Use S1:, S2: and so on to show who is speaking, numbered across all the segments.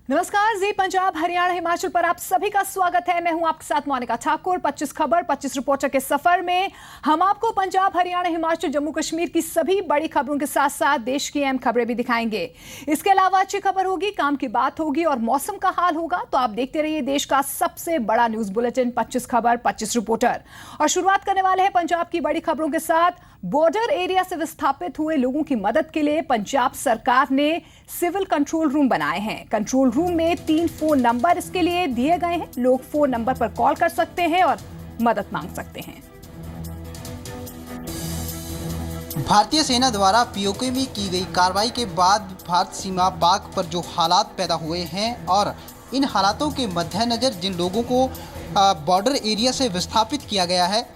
S1: नमस्कार, जी पंजाब हरियाणा हिमाचल पर आप सभी का स्वागत है। मैं हूं आपके साथ मोनिका ठाकुर। 25 खबर 25 रिपोर्टर के सफर में हम आपको पंजाब हरियाणा हिमाचल जम्मू कश्मीर की सभी बड़ी खबरों के साथ साथ देश की अहम खबरें भी दिखाएंगे। इसके अलावा अच्छी खबर होगी, काम की बात होगी और मौसम का हाल होगा। तो आप देखते रहिए देश का सबसे बड़ा न्यूज बुलेटिन 25 खबर 25 रिपोर्टर। और शुरुआत करने वाले हैं पंजाब की बड़ी खबरों के साथ। बॉर्डर एरिया से विस्थापित हुए लोगों की मदद के लिए पंजाब सरकार ने सिविल कंट्रोल रूम बनाए हैं। कंट्रोल रूम में 3 फोन नंबर इसके लिए दिए गए हैं। लोग फोन नंबर पर कॉल कर सकते हैं और मदद मांग सकते हैं।
S2: भारतीय सेना द्वारा पीओके में की गई कार्रवाई के बाद भारत सीमा पाक पर जो हालात पैदा हुए हैं और इन हालातों के मद्देनजर जिन लोगों को बॉर्डर एरिया से विस्थापित किया गया है,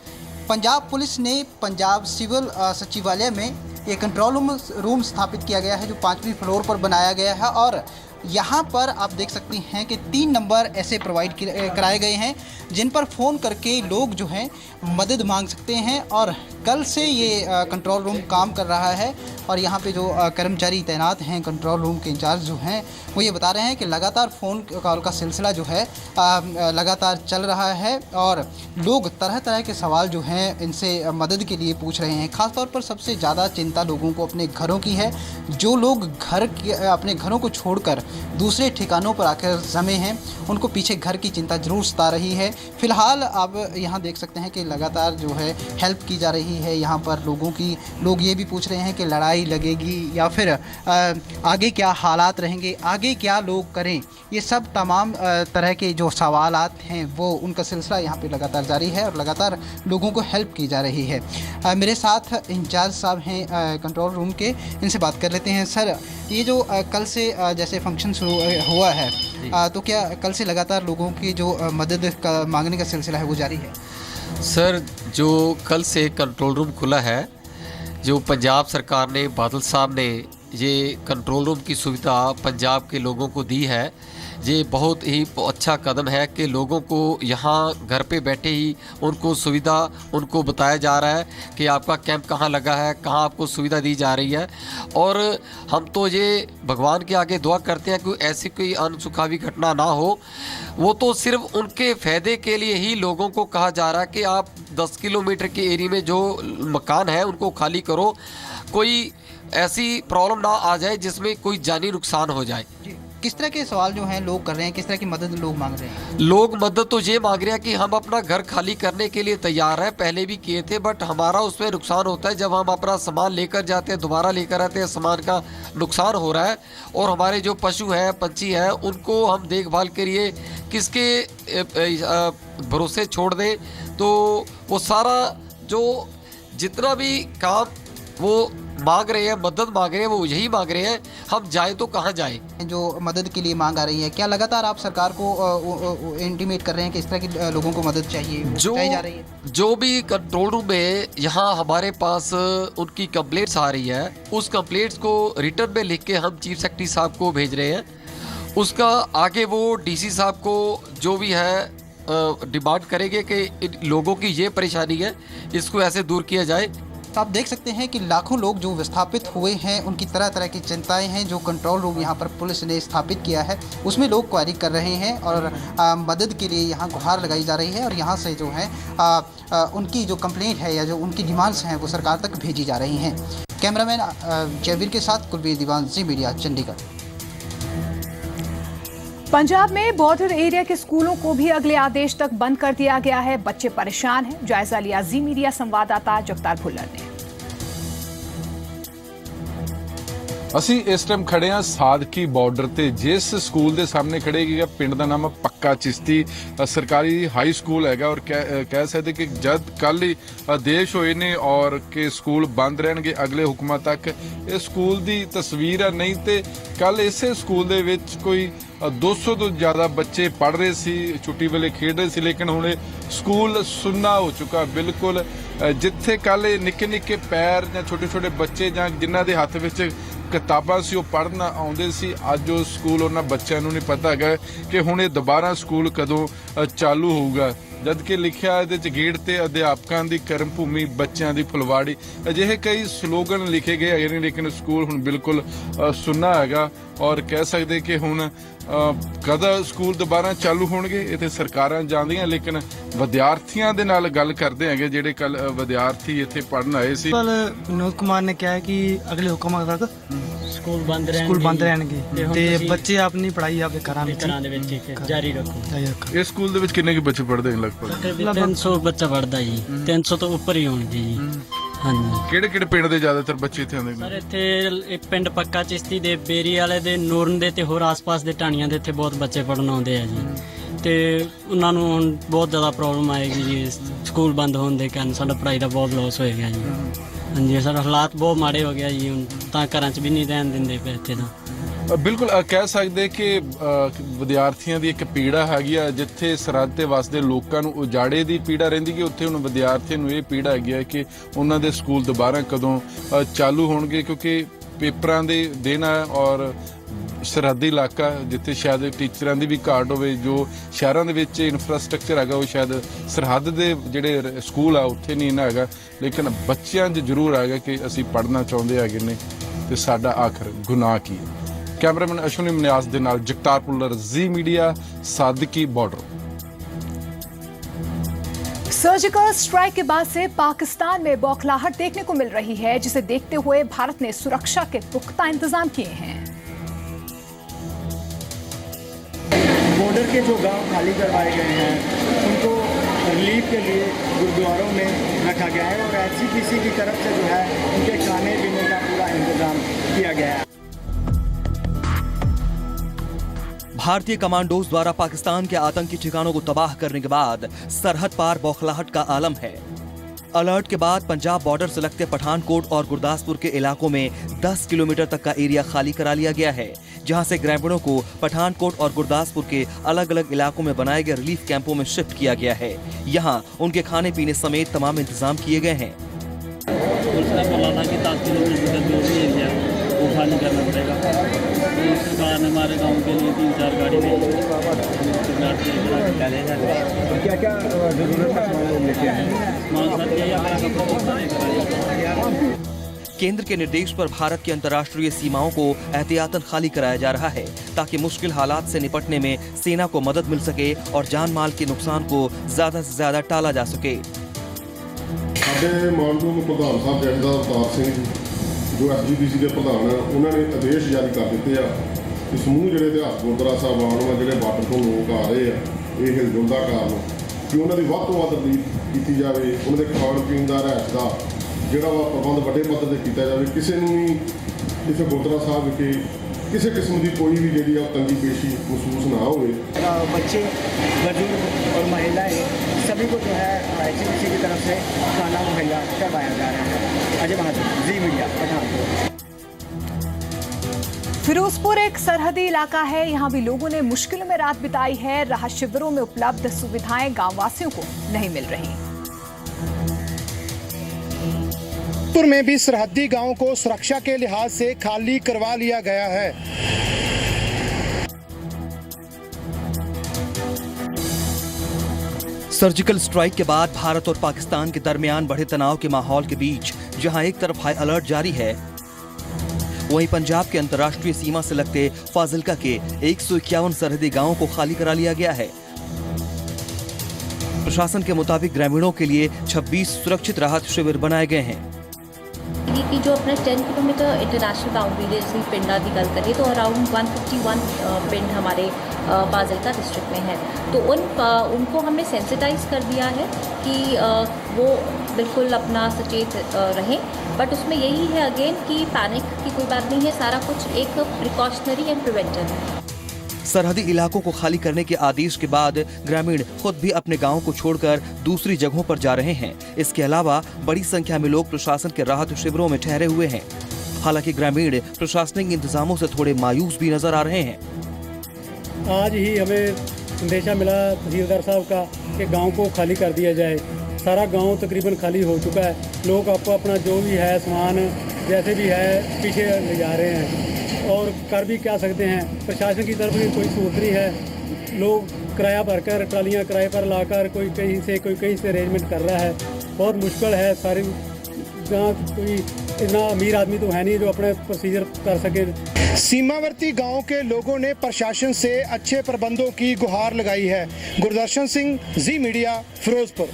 S2: पंजाब पुलिस ने पंजाब सिविल सचिवालय में एक कंट्रोल रूम स्थापित किया गया है जो 5वीं फ्लोर पर बनाया गया है। और यहाँ पर आप देख सकते हैं कि 3 नंबर ऐसे प्रोवाइड कराए गए हैं जिन पर फ़ोन करके लोग जो हैं मदद मांग सकते हैं। और कल से ये कंट्रोल रूम काम कर रहा है और यहाँ पे जो कर्मचारी तैनात हैं, कंट्रोल रूम के इंचार्ज जो हैं, वो ये बता रहे हैं कि लगातार फ़ोन कॉल का सिलसिला जो है लगातार चल रहा है और लोग तरह तरह के सवाल जो हैं इनसे मदद के लिए पूछ रहे हैं। ख़ासतौर पर सबसे ज़्यादा चिंता लोगों को अपने घरों की है। जो लोग अपने घरों को छोड़कर दूसरे ठिकानों पर आकर जमे हैं, उनको पीछे घर की चिंता जरूर सता रही है। फ़िलहाल आप यहाँ देख सकते हैं कि लगातार जो है हेल्प की जा रही है यहाँ पर लोगों की। लोग ये भी पूछ रहे हैं कि लड़ाई लगेगी या फिर आगे क्या हालात रहेंगे, आगे क्या लोग करें। ये सब तमाम तरह के जो सवालात हैं वो उनका सिलसिला यहाँ पे लगातार जारी है और लगातार लोगों को हेल्प की जा रही है। मेरे साथ इंचार्ज साहब हैं कंट्रोल रूम के, इनसे बात कर लेते हैं। सर, ये जो कल से जैसे फंक्शन शुरू हुआ है, तो क्या कल से लगातार लोगों की जो मदद का मांगने का सिलसिला है वो जारी है?
S3: सर, जो कल से कंट्रोल रूम खुला है, जो पंजाब सरकार ने, बादल साहब ने ये कंट्रोल रूम की सुविधा पंजाब के लोगों को दी है, ये बहुत ही अच्छा कदम है कि लोगों को यहाँ घर पे बैठे ही उनको सुविधा उनको बताया जा रहा है कि आपका कैंप कहाँ लगा है, कहाँ आपको सुविधा दी जा रही है। और हम तो ये भगवान के आगे दुआ करते हैं कि ऐसी कोई अनसुखावी घटना ना हो। वो तो सिर्फ उनके फ़ायदे के लिए ही लोगों को कहा जा रहा है कि आप 10 किलोमीटर के एरिया में जो मकान है उनको खाली करो, कोई ऐसी प्रॉब्लम ना आ जाए जिसमें कोई जानी नुकसान हो जाए।
S2: किस तरह के सवाल जो हैं लोग कर रहे हैं, किस तरह की मदद लोग मांग रहे हैं?
S3: लोग मदद तो ये मांग रहे हैं कि हम अपना घर खाली करने के लिए तैयार हैं, पहले भी किए थे, बट हमारा उसमें नुकसान होता है जब हम अपना सामान लेकर जाते हैं, दोबारा लेकर आते हैं, सामान का नुकसान हो रहा है। और हमारे जो पशु हैं, पंछी हैं, उनको हम देखभाल करिए किसके भरोसे छोड़ दें। तो वो सारा जो जितना भी काम वो मांग रहे हैं, मदद मांग रहे हैं, वो यही मांग रहे हैं हम जाए तो कहाँ जाए।
S2: जो मदद के लिए मांग आ रही है, क्या लगातार आप सरकार को इंटीमेट कर रहे हैं कि इस तरह की लोगों को मदद चाहिए, चाहिए जा रही है?
S3: जो भी कंट्रोल रूम में यहाँ हमारे पास उनकी कंप्लेंट्स आ रही है, उस कंप्लेंट्स को रिटर्न में लिख के हम चीफ सेक्रेटरी साहब को भेज रहे हैं। उसका आगे वो डीसी साहब को जो भी है डिमांड करेंगे कि इन लोगों की ये परेशानी है, इसको ऐसे दूर किया जाए।
S2: तो आप देख सकते हैं कि लाखों लोग जो विस्थापित हुए हैं, उनकी तरह तरह की चिंताएं हैं। जो कंट्रोल रूम यहाँ पर पुलिस ने स्थापित किया है उसमें लोग क्वारी कर रहे हैं और मदद के लिए यहाँ गुहार लगाई जा रही है और यहाँ से जो है उनकी जो कंप्लेंट है या जो उनकी डिमांड्स हैं वो सरकार तक भेजी जा रही हैं। कैमरामैन जयवीर के साथ कुलबीर दीवान, जी मीडिया, चंडीगढ़।
S1: पंजाब में बॉर्डर एरिया के स्कूलों को भी अगले आदेश तक बंद कर दिया गया है। बच्चे परेशान हैं। जायजा लिया जी मीडिया संवाददाता जगतार भुल्लर ने।
S4: ਅਸੀਂ ਇਸ ਟਾਈਮ ਖੜੇ ਹਾਂ ਸਾਦਕੀ ਬਾਰਡਰ ਤੇ। ਜਿਸ ਸਕੂਲ ਦੇ ਸਾਹਮਣੇ ਖੜੇ ਹੈਗੇ, ਪਿੰਡ ਦਾ ਨਾਮ ਹੈ ਪੱਕਾ ਚਿਸ਼ਤੀ ਸਰਕਾਰੀ ਹਾਈ ਸਕੂਲ ਹੈਗਾ ਔਰ ਕਹਿ ਸਕਦੇ ਕਿ ਜਦ ਕੱਲ ਹੀ ਆਦੇਸ਼ ਹੋਏ ਨੇ ਔਰ ਕਿ ਸਕੂਲ ਬੰਦ ਰਹਿਣਗੇ ਅਗਲੇ ਹੁਕਮਾਂ ਤੱਕ। ਇਹ ਸਕੂਲ ਦੀ ਤਸਵੀਰ ਹੈ, ਨਹੀਂ ਤੇ ਕੱਲ ਇਸੇ ਸਕੂਲ ਦੇ ਵਿੱਚ ਕੋਈ 200 ਤੋਂ ਜ਼ਿਆਦਾ ਬੱਚੇ ਪੜ੍ਹ ਰਹੇ ਸੀ, ਛੁੱਟੀ ਵੇਲੇ ਖੇਡ ਰਹੇ ਸੀ, ਲੇਕਿਨ ਹੁਣ ਸਕੂਲ ਸੁੰਨਾ ਹੋ ਚੁੱਕਾ ਬਿਲਕੁਲ। ਜਿੱਥੇ ਕੱਲ ਨਿੱਕੇ ਨਿੱਕੇ ਪੈਰ ਜਾਂ ਛੋਟੇ ਛੋਟੇ ਬੱਚੇ ਜਾਂ ਜਿਨ੍ਹਾਂ ਦੇ ਹੱਥ ਵਿੱਚ ਕਿਤਾਬਾਂ ਸੀ ਉਹ ਪੜ੍ਹਨ ਆਉਂਦੇ ਸੀ, ਅੱਜ ਉਹ ਸਕੂਲ ਉਹਨਾਂ ਬੱਚਿਆਂ ਨੂੰ ਨਹੀਂ ਪਤਾ ਹੈਗਾ ਕਿ ਹੁਣ ਇਹ ਦੁਬਾਰਾ ਸਕੂਲ ਕਦੋਂ ਚਾਲੂ ਹੋਊਗਾ। ਜਦ ਕਿ ਲਿਖਿਆ ਇਹਦੇ 'ਚ ਗੇਟ ਤੇ ਅਧਿਆਪਕਾਂ ਦੀ ਕਰਮ ਭੂਮੀ, ਬੱਚਿਆਂ ਦੀ ਫੁਲਵਾੜੀ, ਅਜਿਹੇ ਕਈ ਸਲੋਗਨ ਲਿਖੇ ਗਏ ਹੈਗੇ ਨੇ, ਲੇਕਿਨ ਸਕੂਲ ਹੁਣ ਬਿਲਕੁਲ ਸੁੰਨਾ ਹੈਗਾ। ਔਰ ਕਹਿ ਸਕਦੇ ਕਿ ਹੁਣ ਕਦੋਂ ਸਕੂਲ ਦੁਬਾਰਾ ਚਾਲੂ ਹੋਣਗੇ ਇਹ ਤੇ ਸਰਕਾਰਾਂ ਜਾਣਦੀਆਂ, ਲੇਕਿਨ ਵਿਦਿਆਰਥੀਆਂ ਦੇ ਨਾਲ ਗੱਲ ਕਰਦੇ ਹੈਗੇ ਜਿਹੜੇ ਕੱਲ ਵਿਦਿਆਰਥੀ ਇੱਥੇ ਪੜ੍ਹਨ ਆਏ ਸੀ।
S5: कल विनोद कुमार ने कहा है कि अगले हुक्म तक
S6: ਸਕੂਲ ਬੰਦ
S5: रहणगे ते बच्चे अपनी पढ़ाई आपके
S6: ਘਰਾਂ ਦੇ ਵਿੱਚ ਜਾਰੀ ਰੱਖੋ।
S4: ਇਸ ਸਕੂਲ ਦੇ ਵਿੱਚ ਕਿੰਨੇ ਕੁ ਬੱਚੇ ਪੜ੍ਹਦੇ ਨੇ ਲਗਭਗ?
S6: 300 ਬੱਚਾ ਪੜਦਾ ਜੀ, 300 ਤੋਂ ਉੱਪਰ ਹੀ ਹੋਣਗੇ ਜੀ। ਹਾਂਜੀ
S4: ਕਿਹੜੇ ਕਿਹੜੇ ਪਿੰਡ ਦੇ ਜ਼ਿਆਦਾਤਰ ਬੱਚੇ ਇੱਥੇ ਆਉਂਦੇ
S6: ਸਰ,
S4: ਨੇ?
S6: ਇੱਥੇ ਇੱਕ ਪਿੰਡ ਪੱਕਾ ਚਿਸ਼ਤੀ ਦੇ, ਬੇਰੀ ਵਾਲੇ ਦੇ, ਨੂਰਨ ਦੇ ਤੇ ਹੋਰ ਆਸ-ਪਾਸ ਦੇ ਢਾਣੀਆਂ ਦੇ ਇੱਥੇ ਬਹੁਤ ਬੱਚੇ ਪੜਨ ਆਉਂਦੇ ਆ ਜੀ। ਤੇ ਉਹਨਾਂ ਨੂੰ ਹੁਣ ਬਹੁਤ ਜ਼ਿਆਦਾ ਪ੍ਰੋਬਲਮ ਆਏਗੀ ਜੀ, ਸਕੂਲ ਬੰਦ ਹੋਣ ਦੇ ਕਾਰਨ ਸਾਡਾ ਪੜ੍ਹਾਈ ਦਾ ਬਹੁਤ ਲੋਸ ਹੋਏਗਾ ਜੀ। ਹਾਂਜੀ ਸਰ, ਹਾਲਾਤ ਬਹੁਤ ਮਾੜੇ ਹੋ ਗਿਆ ਜੀ, ਹੁਣ ਤਾਂ ਘਰਾਂ 'ਚ ਵੀ ਨਹੀਂ ਰਹਿਣ ਦਿੰਦੇ ਪਏ ਇੱਥੇ ਤਾਂ।
S4: ਬਿਲਕੁਲ ਕਹਿ ਸਕਦੇ ਕਿ ਵਿਦਿਆਰਥੀਆਂ ਦੀ ਇੱਕ ਪੀੜਾ ਹੈਗੀ ਆ, ਜਿੱਥੇ ਸਰਹੱਦ ਤੇ ਵਸਦੇ ਲੋਕਾਂ ਨੂੰ ਉਜਾੜੇ ਦੀ ਪੀੜਾ ਰਹਿੰਦੀ ਕਿ ਉੱਥੇ ਹੁਣ ਵਿਦਿਆਰਥੀਆਂ ਨੂੰ ਇਹ ਪੀੜਾ ਹੈਗੀ ਹੈ ਕਿ ਉਹਨਾਂ ਦੇ ਸਕੂਲ ਦੁਬਾਰਾ ਕਦੋਂ ਚਾਲੂ ਹੋਣਗੇ, ਕਿਉਂਕਿ ਪੇਪਰਾਂ ਦੇ ਦਿਨ ਆ ਔਰ ਸਰਹੱਦੀ ਇਲਾਕਾ ਜਿੱਥੇ ਸ਼ਾਇਦ ਟੀਚਰਾਂ ਦੀ ਵੀ ਘਾਟ ਹੋਵੇ, ਜੋ ਸ਼ਹਿਰਾਂ ਦੇ ਵਿੱਚ ਇਨਫਰਾਸਟ੍ਰਕਚਰ ਹੈਗਾ ਉਹ ਸ਼ਾਇਦ ਸਰਹੱਦ ਦੇ ਜਿਹੜੇ ਸਕੂਲ ਆ ਉੱਥੇ ਨਹੀਂ ਨਾ ਹੈਗਾ, ਲੇਕਿਨ ਬੱਚਿਆਂ 'ਚ ਜ਼ਰੂਰ ਹੈਗਾ ਕਿ ਅਸੀਂ ਪੜ੍ਹਨਾ ਚਾਹੁੰਦੇ ਹੈਗੇ ਨੇ ਤੇ ਸਾਡਾ ਆਖਰ ਗੁਨਾਹ ਕੀ ਹੈ। कैमरामैन अश्विनी मन्यास के नाल Jagtar Puller, Zee media, Sadki border.
S1: Surgical strike के बाद से पाकिस्तान में बौखलाहट देखने को मिल रही है, जिसे देखते हुए भारत ने सुरक्षा के पुख्ता इंतजाम किए हैं।
S7: बॉर्डर के जो गांव खाली करवाए गए हैं उनको रिलीफ के लिए गुरुद्वारों में रखा गया है और एचसीपीसी की तरफ से जो है उनके खाने पीने का पूरा इंतजाम किया गया है।
S8: भारतीय कमांडोज द्वारा पाकिस्तान के आतंकी ठिकानों को तबाह करने के बाद सरहद पार बौखलाहट का आलम है। अलर्ट के बाद पंजाब बॉर्डर से लगते पठानकोट और गुरदासपुर के इलाकों में 10 किलोमीटर तक का एरिया खाली करा लिया गया है, जहां से ग्रामीणों को पठानकोट और गुरदासपुर के अलग अलग इलाकों में बनाए गए रिलीफ कैंपों में शिफ्ट किया गया है। यहां उनके खाने पीने समेत तमाम इंतजाम किए गए हैं।
S6: वो खाली करना पड़ेगा। सरकार ने हमारे गांव के लिए 3-4 गाड़ी भेजी।
S7: क्या क्या जरूरत का सामान लेके आए हैं?
S8: केंद्र के निर्देश पर भारत की अंतर्राष्ट्रीय सीमाओं को एहतियातन खाली कराया जा रहा है, ताकि मुश्किल हालात से निपटने में सेना को मदद मिल सके और जान माल के नुकसान को ज्यादा से ज्यादा टाला जा सके।
S9: मानयोग प्रधान साहब जैदा अवतार सिंह जी जो एसजीपीसी के प्रधान है, उन्होंने आदेश जारी कर दिते हैं कि समूह जो इतिहास गुरुद्वारा साहब आने वाले जो बार्डर तो लोग आ रहे हैं ये हिलजुल का कारण कि उन्होंने वध तो वध रिलीफ की जाए, उन्होंने खाण पीण का रहायश का जोड़ा वा प्रबंध बड़े पद्धर से किया जाए, किसी भी इतने गुरुद्वारा साहब विखे किसी किस्म की कोई भी जी तंगी पेशी महसूस ना हो।
S7: बच्चे, बुजुर्ग और महिलाएं सभी को जो है एचसीपीसी की तरफ से खाना मुहैया करवाया जा रहा है। अजय बहादुर, जी मीडिया, पठानकोट।
S1: फिरोजपुर एक सरहदी इलाका है, यहाँ भी लोगों ने मुश्किलों में रात बिताई है। राहत शिविरों में उपलब्ध सुविधाएं गांव वासियों को नहीं मिल रही।
S10: फिरोजपुर में भी सरहदी गांवों को सुरक्षा के लिहाज से खाली करवा लिया गया है।
S8: सर्जिकल स्ट्राइक के बाद भारत और पाकिस्तान के दरमियान बढ़े तनाव के माहौल के बीच जहां एक तरफ हाई अलर्ट जारी है, वहीं पंजाब के अंतर्राष्ट्रीय सीमा से लगते फाजिलका के 151 सरहदी गांवों को खाली करा लिया गया है। प्रशासन के मुताबिक ग्रामीणों के लिए 26 सुरक्षित राहत शिविर बनाए गए हैं।
S11: कि जो अपना 10 किलोमीटर इंटरनेशनल बाउंड्री दे सी पिंडा की गल करिए तो अराउंड 151 पिंड हमारे फाजिलका डिस्ट्रिक्ट में है। तो उनको हमने सेंसिटाइज कर दिया है कि वो बिल्कुल अपना सचेत रहें, बट उसमें यही है अगेन कि पैनिक की कोई बात नहीं है, सारा कुछ एक प्रिकॉशनरी एंड प्रिवेंटिव है।
S8: सरहदी इलाकों को खाली करने के आदेश के बाद ग्रामीण खुद भी अपने गांवों को छोड़कर दूसरी जगहों पर जा रहे हैं। इसके अलावा बड़ी संख्या में लोग प्रशासन के राहत शिविरों में ठहरे हुए हैं। हालांकि ग्रामीण प्रशासनिक इंतजामों से थोड़े मायूस भी नजर आ रहे हैं।
S12: आज ही हमें संदेशा मिला तहसीलदार साहब का कि गांव को खाली कर दिया जाए। सारा गांव तकरीबन खाली हो चुका है। लोग आपको अपना जो भी है सामान जैसे भी है पीछे ले जा रहे हैं और कर भी क्या सकते हैं। प्रशासन की तरफ से कोई सूत्र नहीं है। लोग किराया भरकर ट्रालियाँ किराए पर लाकर कोई कहीं से अरेंजमेंट कर रहा है। बहुत मुश्किल है। सारी जहाँ कोई इतना अमीर आदमी तो है नहीं जो अपने प्रोसीजर कर सके।
S10: सीमावर्ती गांव के लोगों ने प्रशासन से अच्छे प्रबंधों की गुहार लगाई है। गुरदर्शन सिंह, जी मीडिया, फिरोजपुर।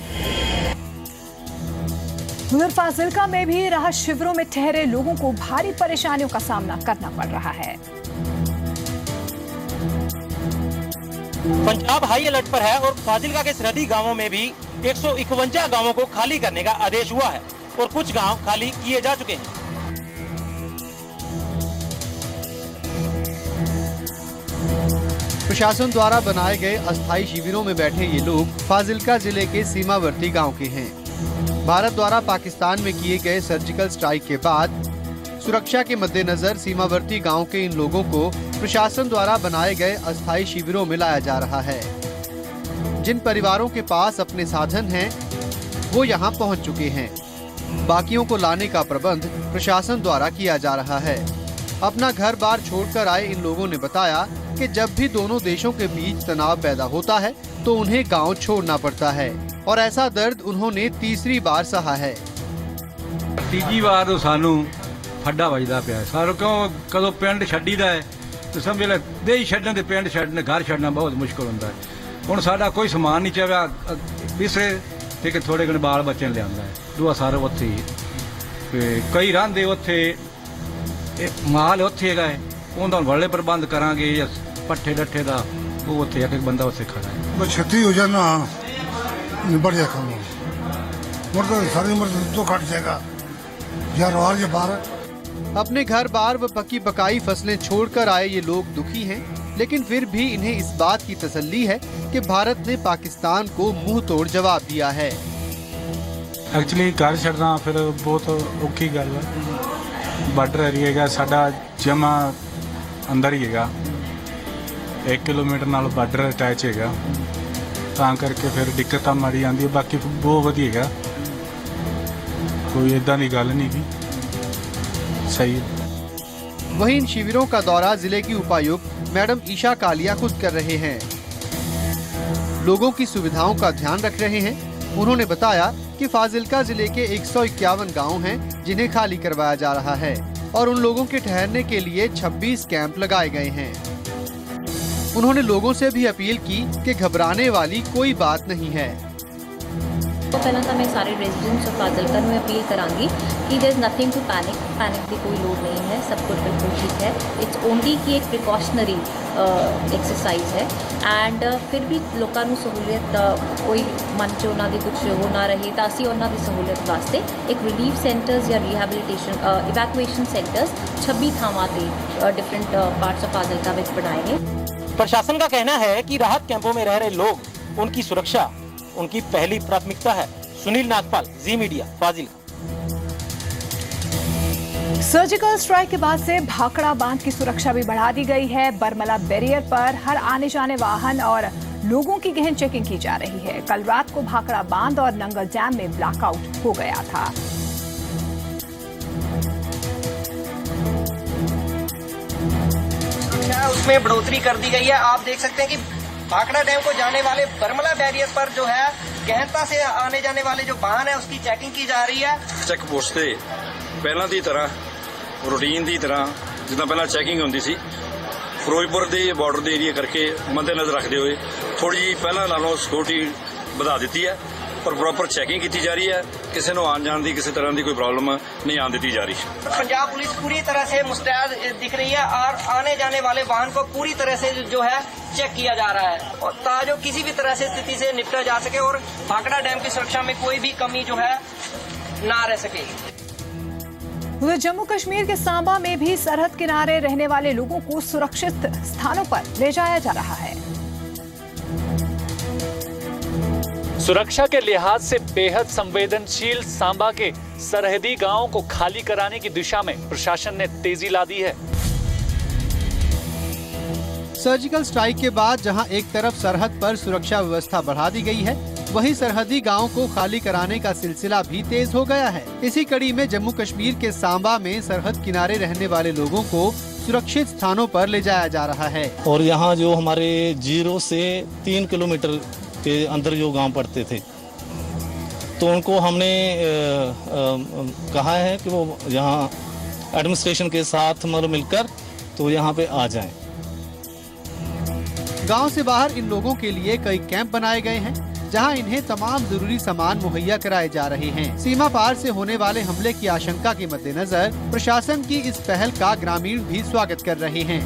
S1: उधर फाजिल्का में भी राहत शिविरों में ठहरे लोगों को भारी परेशानियों का सामना करना पड़ रहा है।
S13: पंजाब हाई अलर्ट पर है और फाजिल्का के सरहदी गांवों में भी 151 गांवों को खाली करने का आदेश हुआ है और कुछ गांव खाली किए जा चुके हैं।
S2: प्रशासन द्वारा बनाए गए अस्थायी शिविरों में बैठे ये लोग फाजिल्का जिले के सीमावर्ती गांव के हैं। भारत द्वारा पाकिस्तान में किए गए सर्जिकल स्ट्राइक के बाद सुरक्षा के मद्देनजर सीमावर्ती गांव के इन लोगों को प्रशासन द्वारा बनाए गए अस्थायी शिविरों में लाया जा रहा है। जिन परिवारों के पास अपने साधन हैं, वो यहां पहुंच चुके हैं। बाकियों को लाने का प्रबंध प्रशासन द्वारा किया जा रहा है। अपना घर बार छोड़कर आए इन लोगों ने बताया कि जब भी दोनों देशों के बीच तनाव पैदा होता है तो उन्हें गांव छोड़ना पड़ता है और ऐसा दर्द उन्होंने तीसरी बार सहा है।
S14: तीजी बार तो सानू फड्डा वजदा पिया सारो क्यों कदों पिंड छड्डीदा है तो समझ ले देश छड्डण ते पिंड छड्डण घर छड्डना बहुत मुश्किल हुंदा है। हुण साडा कोई समान नहीं चाहया बिसरे ते कि थोड़े घणे बाल बच्चे लिआंदा है दूआ सारा उत्थे ते कई रहिंदे उत्थे माल उत्थे हैगा है उहदा वाले प्रबंध करांगे या पट्ठे डट्ठे दा वो उत्थे एक बंदा उत्थे खड़ा है।
S15: बस छत्ती हो जाना निबड़ जाए काम और तो सारी उम्र तो कट जाएगा यार और ये बार।
S2: अपने घर बार व पक्की पकाई फसलें छोड़कर आए ये लोग दुखी हैं, लेकिन फिर भी इन्हें इस बात की तसल्ली है कि भारत ने पाकिस्तान को मुंह तोड़ जवाब दिया है।
S16: एक्चुअली घर छड़ना फिर बहुत औखी गल है। बार्डर एरिया है साडा जमा अंदर ही है 1 किलोमीटर नाल बार्डर अटैच है तां करके फिर दिक्कत माड़ी आती है। बाकी बहुत वधिया कोई इदां दी गल नहीं की सही है।
S2: वहीं इन शिविरों का दौरा जिले की उपायुक्त मैडम ईशा कालिया खुद कर रहे हैं। लोगों की सुविधाओं का ध्यान रख रहे हैं। उन्होंने बताया कि फाजिल्का जिले के 151 गांव हैं जिन्हें खाली करवाया जा रहा है और उन लोगों के ठहरने के लिए 26 कैंप लगाए गए हैं। उन्होंने लोगों से भी अपील की कि घबराने वाली कोई बात नहीं है।
S11: तो पहला तो मैं सारे रेजिडेंट्स ऑफ फाजिल्का में अपील करांगी कि there is nothing to panic की कोई लोड नहीं है, सब कुछ बिल्कुल ठीक है। इट्स ओनली कि एक प्रिकॉशनरी एक्सरसाइज है एंड फिर भी लोगों ਨੂੰ सहूलियत कोई मन च उन्होंने कुछ हो ना रहे तो असी उन्होंने सहूलियत वास्ते एक रिलीफ सेंटर्स या रिहैबिलिटेशन इवैक्यूएशन सेंटर्स 26 थावां ते डिफरेंट पार्ट्स ऑफ फाजिल्का में बनाए हैं।
S13: प्रशासन का कहना है कि राहत कैंपों में रह रहे लोग उनकी सुरक्षा उनकी पहली प्राथमिकता है। सुनील नागपाल, जी मीडिया, फाजिल्का।
S1: सर्जिकल स्ट्राइक के बाद से भाखड़ा बांध की सुरक्षा भी बढ़ा दी गई है। बरमला बैरियर पर हर आने जाने वाहन और लोगों की गहन चेकिंग की जा रही है। कल रात को भाखड़ा बांध और नंगल डैम में ब्लैकआउट हो गया था।
S17: उसमें बढ़ोतरी कर दी गई है। आप देख सकते हैं कि भाखड़ा डैम को जाने वाले बरमला बैरियर पर जो है गहनता से आने जाने वाले जो वाहन है उसकी चेकिंग की जा रही है।
S18: चेक पोस्ट से ਪਹਿਲਾਂ ਦੀ ਤਰ੍ਹਾਂ ਰੂਟੀਨ ਦੀ ਤਰ੍ਹਾਂ ਜਿੱਦਾਂ ਪਹਿਲਾਂ ਚੈਕਿੰਗ ਹੁੰਦੀ ਸੀ ਫਿਰੋਜ਼ਪੁਰ ਦੇ ਬਾਰਡਰ ਦੇ ਏਰੀਆ ਕਰਕੇ ਮੱਦੇਨਜ਼ਰ ਰੱਖਦੇ ਹੋਏ ਥੋੜੀ ਜਿਹੀ ਪਹਿਲਾਂ ਨਾਲੋਂ ਸਿਕਿਉਰਿਟੀ ਵਧਾ ਦਿੱਤੀ ਹੈ ਪਰ ਪ੍ਰੋਪਰ ਚੈਕਿੰਗ ਕੀਤੀ ਜਾ ਰਹੀ ਹੈ। ਕਿਸੇ ਨੂੰ ਆਉਣ ਜਾਣ ਦੀ ਕਿਸੇ ਤਰ੍ਹਾਂ ਦੀ ਕੋਈ ਪ੍ਰॉब्लम नहीं आने दी जा रही।
S17: पंजाब पुलिस पूरी तरह से मुस्तैद दिख रही है और आने जाने वाले वाहन को पूरी तरह से जो है चेक किया जा रहा है और ताकि किसी भी तरह से स्थिति से निपटा जा सके और भाखड़ा डैम की सुरक्षा में कोई भी कमी जो है ना रह सके।
S1: उधर जम्मू कश्मीर के सांबा में भी सरहद किनारे रहने वाले लोगों को सुरक्षित स्थानों पर ले जाया जा रहा है।
S19: सुरक्षा के लिहाज से बेहद संवेदनशील सांबा के सरहदी गांवों को खाली कराने की दिशा में प्रशासन ने तेजी ला दी है।
S2: सर्जिकल स्ट्राइक के बाद जहां एक तरफ सरहद पर सुरक्षा व्यवस्था बढ़ा दी गई है, वहीं सरहदी गांवों को खाली कराने का सिलसिला भी तेज हो गया है। इसी कड़ी में जम्मू कश्मीर के सांबा में सरहद किनारे रहने वाले लोगों को सुरक्षित स्थानों पर ले जाया जा रहा है।
S20: और यहाँ जो हमारे 0 से 3 किलोमीटर के अंदर जो गांव पड़ते थे तो उनको हमने कहा है कि वो यहाँ एडमिनिस्ट्रेशन के साथ मतलब मिलकर तो यहाँ पे आ जाएं।
S2: गांव से बाहर इन लोगों के लिए कई कैंप बनाए गए हैं जहां इन्हें तमाम जरूरी सामान मुहैया कराए जा रहे हैं। सीमा पार से होने वाले हमले की आशंका के मद्देनजर प्रशासन की इस पहल का ग्रामीण भी स्वागत कर रहे हैं।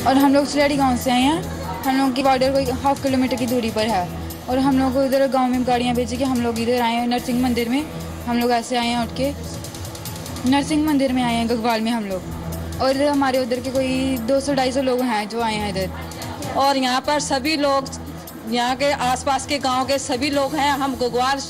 S21: और हम लोग सुराड़ी गांव से आए हैं। हम लोग की बॉर्डर को 1/2 किलोमीटर की दूरी पर है और हम लोग को इधर गाँव में गाड़ियाँ भेजी कि हम लोग इधर आए हैं नरसिंह मंदिर में। हम लोग ऐसे आए हैं उठ के नरसिंह मंदिर में आए हैं गगवाल में हम लोग। और इधर हमारे उधर के कोई 200-250 लोग हैं जो आए हैं इधर।
S22: और यहाँ पर सभी लोग, यहाँ के आसपास के गांव के सभी लोग हैं। हम गगवाल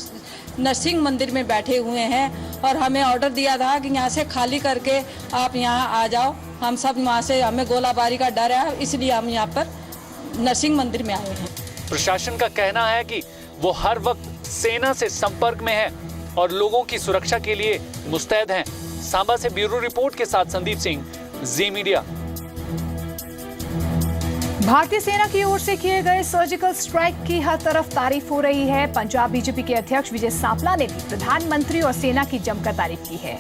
S22: नरसिंह मंदिर में बैठे हुए हैं और हमें ऑर्डर दिया था कि यहाँ से खाली करके आप यहाँ आ जाओ। हम सब वहाँ से, हमें गोलाबारी का डर है, इसलिए हम यहाँ पर नरसिंह मंदिर में आए हैं।
S19: प्रशासन का कहना है कि वो हर वक्त सेना से संपर्क में है और लोगों की सुरक्षा के लिए मुस्तैद हैं। सांबा से ब्यूरो रिपोर्ट के साथ संदीप सिंह, जी मीडिया।
S1: भारतीय सेना की ओर से किए गए सर्जिकल स्ट्राइक की हर तरफ तारीफ हो रही है। पंजाब बीजेपी के अध्यक्ष विजय सांपला ने भी प्रधानमंत्री और सेना की जमकर तारीफ की है।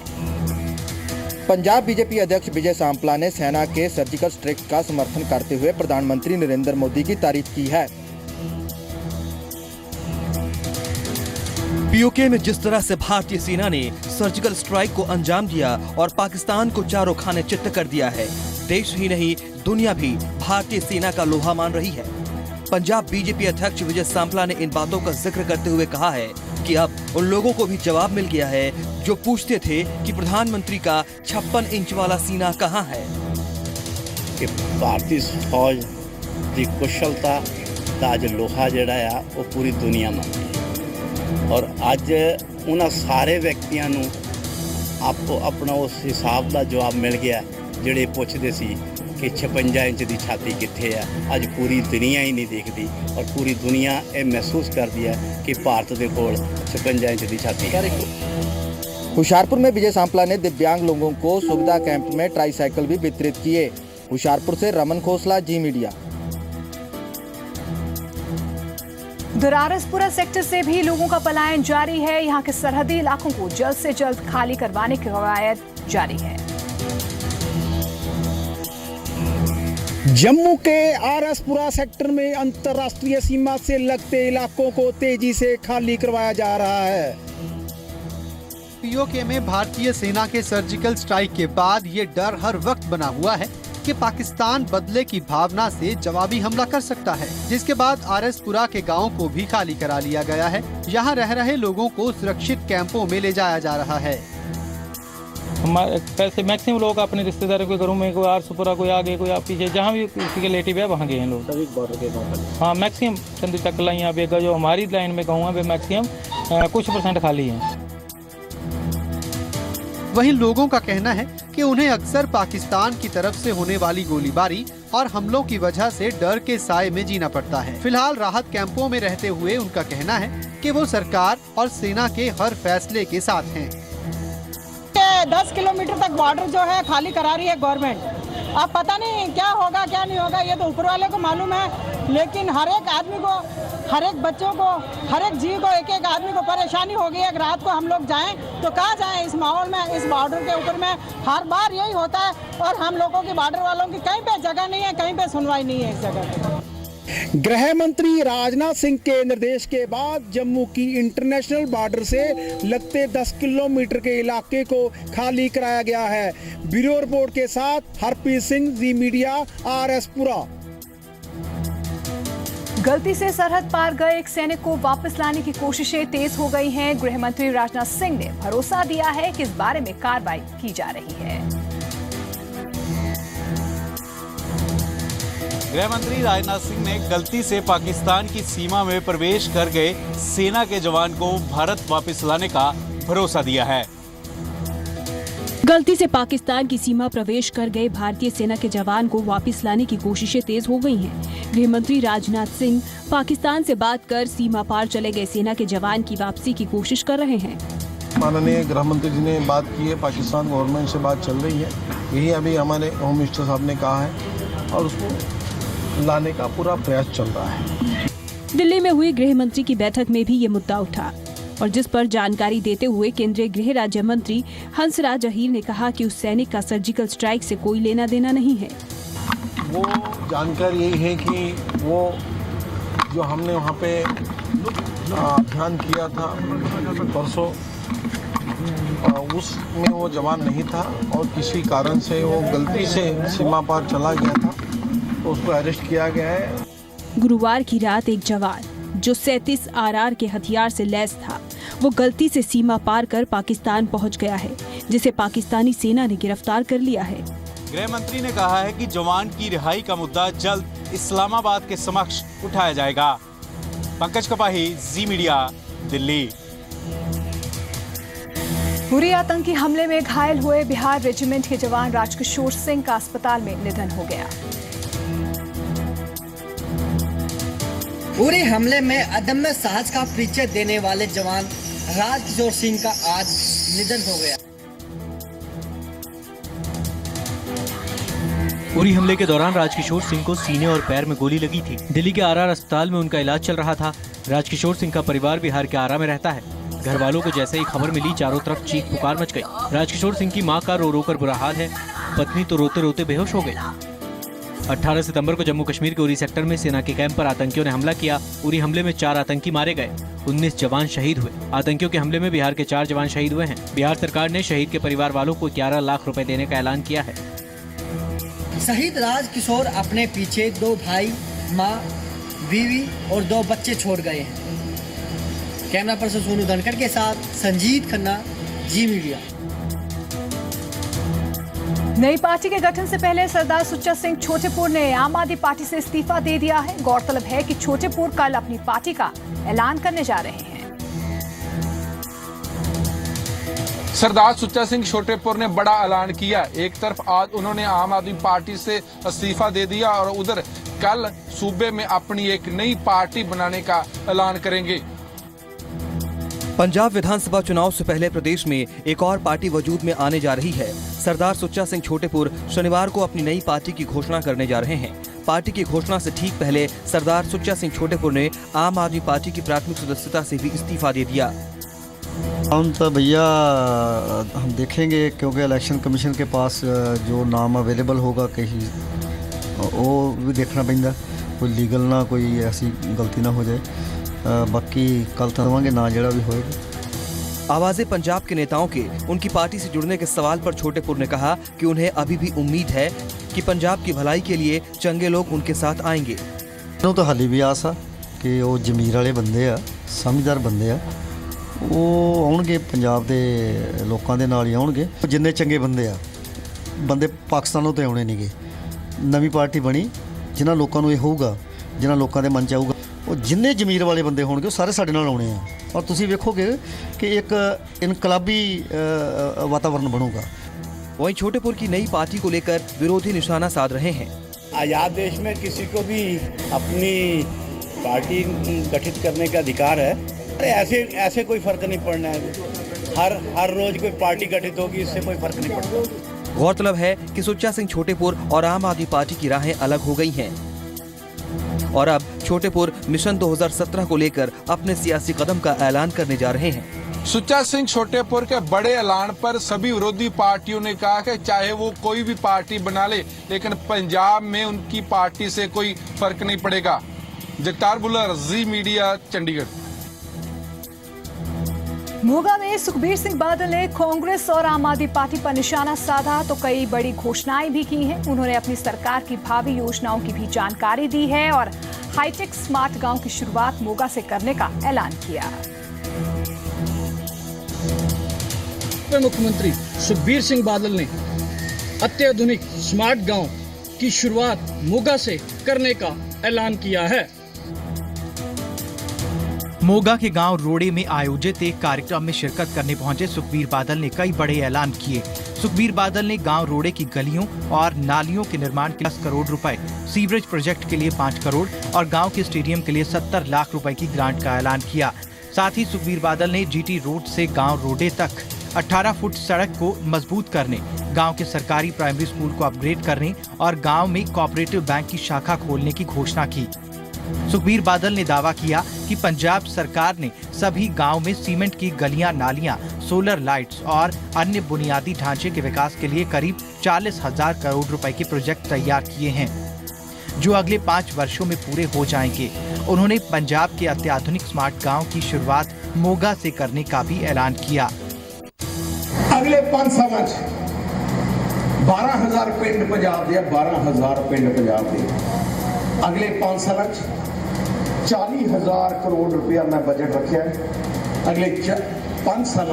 S23: पंजाब बीजेपी अध्यक्ष विजय सांपला ने सेना के सर्जिकल स्ट्राइक का समर्थन करते हुए प्रधानमंत्री नरेंद्र मोदी की तारीफ की है।
S8: पीओके में जिस तरह से भारतीय सेना ने सर्जिकल स्ट्राइक को अंजाम दिया और पाकिस्तान को चारों खाने चित्त कर दिया है, देश ही नहीं दुनिया भी भारतीय सेना का लोहा मान रही है। पंजाब बीजेपी अध्यक्ष विजय सांपला ने इन बातों का जिक्र करते हुए कहा है कि अब उन लोगों को भी जवाब मिल गया है जो पूछते थे कि प्रधानमंत्री का 56 इंच वाला सीना कहां है।
S24: कि भारतीय फौज की कुशलता का अज लोहा जड़ा है वो पूरी दुनिया मानती है और अज उन्होंने सारे व्यक्तियों नूं आपको अपना उस हिसाब का जवाब मिल गया ਜਿਹੜੇ ਪੁੱਛਦੇ ਸੀ कि 56 इंच की छाती कित्थे है। अज पूरी दुनिया ही नहीं देखती और पूरी दुनिया ये महसूस करती है कि भारत के कोल 56 इंच की छाती है।
S23: होशियारपुर में विजय सांपला ने दिव्यांग लोगों को सुविधा कैंप में ट्राईसाइकिल भी वितरित किए। होशियारपुर से रमन खोसला, जी मीडिया।
S1: दुरारसपुरा सेक्टर से भी लोगों का पलायन जारी है। यहाँ के सरहदी इलाकों को जल्द से जल्द खाली करवाने की कवायद जारी है।
S10: जम्मू के आरएसपुरा सेक्टर में अंतर्राष्ट्रीय सीमा से लगते इलाकों को तेजी से खाली करवाया जा रहा है।
S2: पीओके में भारतीय सेना के सर्जिकल स्ट्राइक के बाद ये डर हर वक्त बना हुआ है कि पाकिस्तान बदले की भावना से जवाबी हमला कर सकता है, जिसके बाद आरएसपुरा के गांव को भी खाली करा लिया गया है। यहाँ रह रहे लोगों को सुरक्षित कैंपों में ले जाया जा रहा है।
S25: पैसे मैक्सिमम लोग अपने रिश्तेदारों के घरों में, कोई आरएसपुरा, कोई आगे, कोई आप पीछे, जहाँ भी किसी के रिलेटिव है वहाँ गए हैं लोग। बॉर्डर के हाँ मैक्सिमम चंदी चकला यहाँ पे जो हमारी लाइन में कहूँगा वे मैक्सिमम कुछ % खाली हैं।
S2: वहीं लोगों का कहना है कि उन्हें अक्सर पाकिस्तान की तरफ से होने वाली गोलीबारी और हमलों की वजह से डर के साए में जीना पड़ता है। फिलहाल राहत कैंपों में रहते हुए उनका कहना है कि वो सरकार और सेना के हर फैसले के साथ हैं।
S26: 10 किलोमीटर तक बॉर्डर जो है खाली करा रही है गवर्नमेंट। अब पता नहीं क्या होगा क्या नहीं होगा, ये तो ऊपर वाले को मालूम है, लेकिन हर एक आदमी को, हर एक बच्चों को, हर एक जीव को, एक एक आदमी को परेशानी हो गई है। रात को हम लोग जाएं तो कहाँ जाएं इस माहौल में, इस बॉर्डर के ऊपर में हर बार यही होता है और हम लोगों की, बॉर्डर वालों की कहीं पे जगह नहीं है, कहीं पे सुनवाई नहीं है इस जगह पे।
S10: गृह मंत्री राजनाथ सिंह के निर्देश के बाद जम्मू की इंटरनेशनल बॉर्डर से लगते 10 किलोमीटर के इलाके को खाली कराया गया है। ब्यूरो रिपोर्ट के साथ हरप्रीत सिंह, जी मीडिया, आरएसपुरा।
S1: गलती से सरहद पार गए एक सैनिक को वापस लाने की कोशिशें तेज हो गई हैं। गृह मंत्री राजनाथ सिंह ने भरोसा दिया है कि इस बारे में कार्रवाई की जा रही है।
S27: गृह मंत्री राजनाथ सिंह ने गलती से पाकिस्तान की सीमा में प्रवेश कर गए सेना के जवान को भारत वापस लाने का भरोसा दिया है।
S28: गलती से पाकिस्तान की सीमा प्रवेश कर गए भारतीय सेना के जवान को वापस लाने की कोशिशें तेज हो गई हैं। गृह मंत्री राजनाथ सिंह पाकिस्तान से बात कर सीमा पार चले गए सेना के जवान की वापसी की कोशिश कर रहे हैं।
S29: माननीय गृह मंत्री जी ने बात की है, पाकिस्तान गवर्नमेंट से बात चल रही है, यही अभी हमारे होम मिनिस्टर साहब ने कहा है और उसको लाने का पूरा प्रयास चल रहा है।
S28: दिल्ली में हुई गृह मंत्री की बैठक में भी ये मुद्दा उठा। और जिस पर जानकारी देते हुए केंद्रीय गृह राज्य मंत्री हंसराज अहीर ने कहा कि उस सैनिक का सर्जिकल स्ट्राइक से कोई लेना देना नहीं है।
S29: वो जानकारी यही है कि वो जो हमने वहाँ पे अभियान किया था परसों, उसमें वो जवान नहीं था और किसी कारण से वो गलती से सीमा पार चला गया था, तो उसको अरेस्ट किया गया है।
S28: गुरुवार की रात एक जवान जो 37 RR के हथियार से लैस था, वो गलती से सीमा पार कर पाकिस्तान पहुंच गया है, जिसे पाकिस्तानी सेना ने गिरफ्तार कर लिया है।
S27: गृह मंत्री ने कहा है कि जवान की रिहाई का मुद्दा जल्द इस्लामाबाद के समक्ष उठाया जाएगा। पंकज कपाही, जी मीडिया, दिल्ली।
S1: उरी आतंकी हमले में घायल हुए बिहार रेजिमेंट के जवान राजकिशोर सिंह का अस्पताल में निधन हो गया।
S3: उरी हमले में अदम्य साहस का परिचय देने वाले जवान राजकिशोर सिंह का आज निधन हो गया।
S4: उरी हमले के दौरान राजकिशोर सिंह को सीने और पैर में गोली लगी थी। दिल्ली के RR अस्पताल में उनका इलाज चल रहा था। राजकिशोर सिंह का परिवार बिहार के आरा में रहता है। घर वालों को जैसे ही खबर मिली, चारों तरफ चीख पुकार मच गई। राजकिशोर सिंह की मां का रो रो कर बुरा हाल है। पत्नी तो रोते रोते बेहोश हो गई। 18 सितंबर को जम्मू कश्मीर के उरी सेक्टर में सेना के कैंप पर आतंकियों ने हमला किया। उरी हमले में 4 आतंकी मारे गए, 19 जवान शहीद हुए। आतंकियों के हमले में बिहार के 4 जवान शहीद हुए हैं। बिहार सरकार ने शहीद के परिवार वालों को 11 लाख रुपए देने का ऐलान किया है।
S3: शहीद राजकिशोर अपने पीछे 2 भाई, मां, बीवी और 2 बच्चे छोड़ गए हैं। कैमरा पर्सन सोनू धनखड़ के साथ संजीत खन्ना, जी मीडिया।
S1: नई पार्टी के गठन से पहले सरदार सुच्चा सिंह छोटेपुर ने आम आदमी पार्टी से इस्तीफा दे दिया है। गौरतलब है कि छोटेपुर कल अपनी पार्टी का ऐलान करने जा रहे हैं।
S5: सरदार सुच्चा सिंह छोटेपुर ने बड़ा ऐलान किया। एक तरफ आज उन्होंने आम आदमी पार्टी से इस्तीफा दे दिया और उधर कल सूबे में अपनी एक नई पार्टी बनाने का ऐलान करेंगे।
S8: पंजाब विधानसभा चुनाव से पहले प्रदेश में एक और पार्टी वजूद में आने जा रही है। सरदार सुच्चा सिंह छोटेपुर शनिवार को अपनी नई पार्टी की घोषणा करने जा रहे हैं। पार्टी की घोषणा से ठीक पहले सरदार सुच्चा सिंह छोटेपुर ने आम आदमी पार्टी की प्राथमिक सदस्यता से भी इस्तीफा दे दिया।
S6: हम तो भैया हम देखेंगे, क्योंकि इलेक्शन कमीशन के पास जो नाम अवेलेबल होगा कहीं वो भी देखना पैंदा, कोई लीगल ना कोई ऐसी गलती ना हो जाए। बाकी कल तवांगे ना जड़ा भी होएगा।
S8: आवाज़े पंजाब के नेताओं के उनकी पार्टी से जुड़ने के सवाल पर छोटेपुर ने कहा कि उन्हें अभी भी उम्मीद है कि पंजाब की भलाई के लिए चंगे लोग उनके साथ आएंगे।
S6: तो हाली भी आस आ कि वो जमीर वाले बंदे आ, समझदार बंदे आ, वो आउणगे पंजाब के लोगों के नाल ही आउणगे। जिन्ने चंगे बंदे आ, बंदे पाकिस्तानों तो आने नहीं गए। नवी पार्टी बनी, जिन्होंने लोगों को ये होगा, जिन्होंने लोगों के मन च आऊगा, वो जिन्ने जमीर वाले बंदे होंगे वो सारे साढ़े नाल आने हैं। और तुसी वेखोगे कि एक इनकलाबी वातावरण बनूगा।
S8: वहीं छोटेपुर की नई पार्टी को लेकर विरोधी निशाना साध रहे हैं।
S24: आज़ाद देश में किसी को भी अपनी पार्टी गठित करने का अधिकार है। ऐसे कोई फर्क नहीं पड़ना है। हर रोज कोई पार्टी गठित होगी, इससे कोई फर्क नहीं पड़ता।
S8: गौरतलब है कि सुच्चा सिंह छोटेपुर और आम आदमी पार्टी की राहें अलग हो गई हैं और अब छोटेपुर मिशन 2017 को लेकर अपने सियासी कदम का ऐलान करने जा रहे हैं।
S5: सुच्चा सिंह छोटेपुर के बड़े ऐलान पर सभी विरोधी पार्टियों ने कहा कि चाहे वो कोई भी पार्टी बना ले, लेकिन पंजाब में उनकी पार्टी से कोई फर्क नहीं पड़ेगा। जगतार बुल्लर, जी मीडिया, चंडीगढ़।
S1: मोगा में सुखबीर सिंह बादल ने कांग्रेस और आम आदमी पार्टी पर निशाना साधा तो कई बड़ी घोषणाएं भी की हैं। उन्होंने अपनी सरकार की भावी योजनाओं की भी जानकारी दी है और हाईटेक स्मार्ट गांव की शुरुआत मोगा से करने का ऐलान किया।
S10: मुख्यमंत्री सुखबीर सिंह बादल ने अत्याधुनिक स्मार्ट गांव की शुरुआत मोगा से करने का ऐलान किया है।
S7: मोगा के गांव रोड़े में आयोजित एक कार्यक्रम में शिरकत करने पहुंचे सुखबीर बादल ने कई बड़े ऐलान किए। सुखबीर बादल ने गांव रोड़े की गलियों और नालियों के निर्माण के 10 करोड़ रुपए, सीवरेज प्रोजेक्ट के लिए 5 करोड़ और गांव के स्टेडियम के लिए 70 लाख रुपए की ग्रांट का ऐलान किया। साथ ही सुखबीर बादल ने जीटी रोड से गाँव रोड़े तक 18 फुट सड़क को मजबूत करने, गांव के सरकारी प्राइमरी स्कूल को अपग्रेड करने और गांव में कोऑपरेटिव बैंक की शाखा खोलने की घोषणा की। सुखबीर बादल ने दावा किया कि पंजाब सरकार ने सभी गांव में सीमेंट की गलियां, नालियां, सोलर लाइट्स और अन्य बुनियादी ढांचे के विकास के लिए करीब 40,000 करोड़ रुपए के प्रोजेक्ट तैयार किए हैं, जो अगले 5 वर्षों में पूरे हो जाएंगे। उन्होंने पंजाब के अत्याधुनिक स्मार्ट गांव की शुरुआत मोगा से करने का भी ऐलान किया।
S29: अगले 5 साल 12,000 पिंड पंजाब दे, 12,000 पिंड पंजाब दे। अगले 5 साल 40,000 करोड़ रुपया मैं बजट रखा है। अगले 5 साल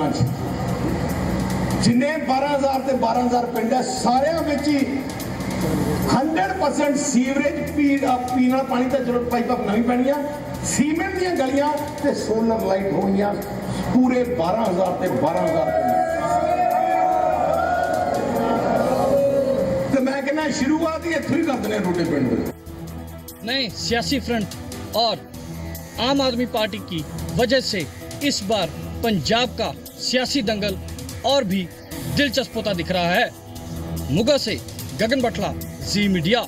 S29: जिन्हें 12,000 ते 12,000 पिंड है, सारे में ही 100% सीवरेज पीना पानी तो चलो पाइप नवी पैनी, सीमेंट दी गलियां ते सोलर लाइट होनियां पूरे 12,000 ते 12,000 पिंड। मैं कहना शुरुआत ही इत्थों ही कर देने रोटे पिंड।
S9: नए सियासी फ्रंट और आम आदमी पार्टी की वजह से इस बार पंजाब का सियासी दंगल और भी दिलचस्प होता दिख रहा है। मुगा से गगन बटला, जी मीडिया।